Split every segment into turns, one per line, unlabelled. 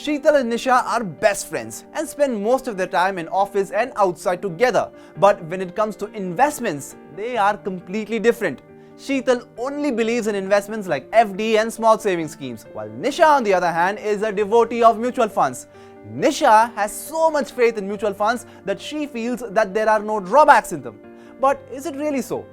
Sheetal and Nisha are best friends and spend most of their time in office and outside together. But when it comes to investments, they are completely different. Sheetal only believes in investments like FD and small saving schemes, while Nisha on the other hand is a devotee of mutual funds. Nisha has so much faith in mutual funds that she feels that there are no drawbacks in them. But is it really so?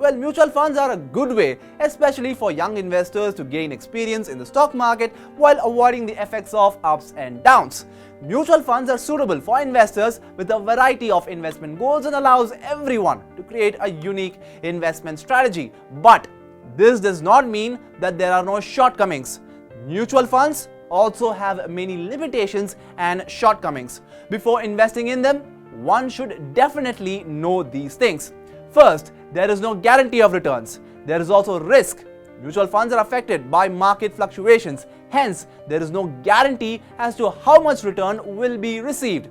Well, mutual funds are a good way, especially for young investors, to gain experience in the stock market while avoiding the effects of ups and downs. Mutual funds are suitable for investors with a variety of investment goals and allows everyone to create a unique investment strategy. But this does not mean that there are no shortcomings. Mutual funds also have many limitations and shortcomings. Before investing in them, one should definitely know these things. First, there is no guarantee of returns. There is also risk. Mutual funds are affected by market fluctuations. Hence, there is no guarantee as to how much return will be received.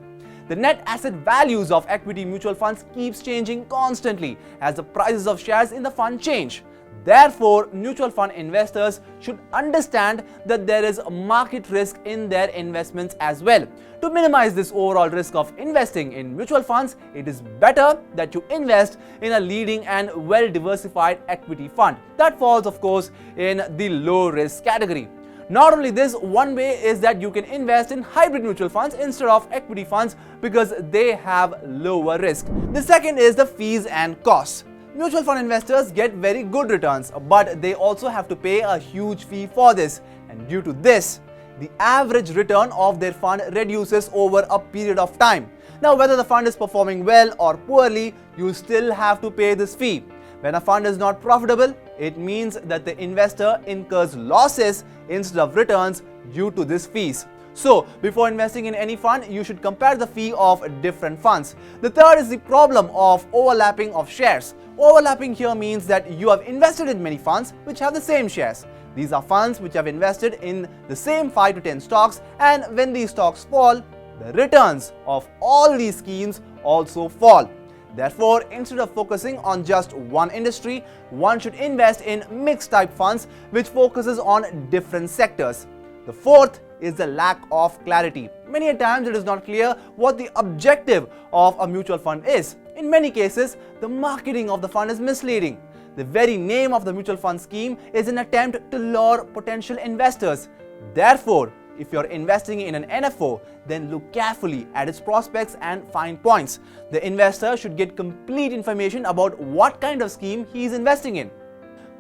The net asset values of equity mutual funds keeps changing constantly as the prices of shares in the fund change. Therefore, mutual fund investors should understand that there is a market risk in their investments as well. To minimize this overall risk of investing in mutual funds, it is better that you invest in a leading and well-diversified equity fund. That falls, of course, in the low-risk category. Not only this, one way is that you can invest in hybrid mutual funds instead of equity funds because they have lower risk. The second is the fees and costs. Mutual fund investors get very good returns, but they also have to pay a huge fee for this. And due to this, the average return of their fund reduces over a period of time. Now, whether the fund is performing well or poorly, you still have to pay this fee. When a fund is not profitable, it means that the investor incurs losses instead of returns due to these fees. So, before investing in any fund, you should compare the fee of different funds. The third is the problem of overlapping of shares. Overlapping here means that you have invested in many funds which have the same shares. These are funds which have invested in the same 5 to 10 stocks, and when these stocks fall, the returns of all these schemes also fall. Therefore, instead of focusing on just one industry, one should invest in mixed type funds which focuses on different sectors. The fourth is the lack of clarity. Many a times it is not clear what the objective of a mutual fund is. In many cases, the marketing of the fund is misleading. The very name of the mutual fund scheme is an attempt to lure potential investors. Therefore, if you're investing in an NFO, then look carefully at its prospects and fine points. The investor should get complete information about what kind of scheme he is investing in.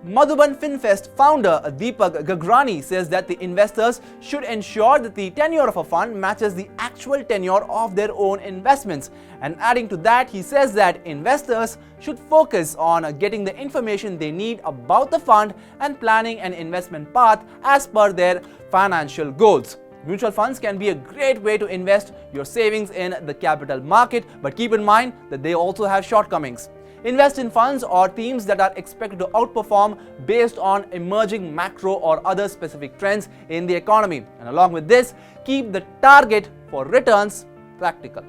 Madhuban FinFest founder Deepak Gagrani says that the investors should ensure that the tenure of a fund matches the actual tenure of their own investments. And adding to that, he says that investors should focus on getting the information they need about the fund and planning an investment path as per their financial goals. Mutual funds can be a great way to invest your savings in the capital market, but keep in mind that they also have shortcomings. Invest in funds or themes that are expected to outperform based on emerging macro or other specific trends in the economy. And along with this, keep the target for returns practical.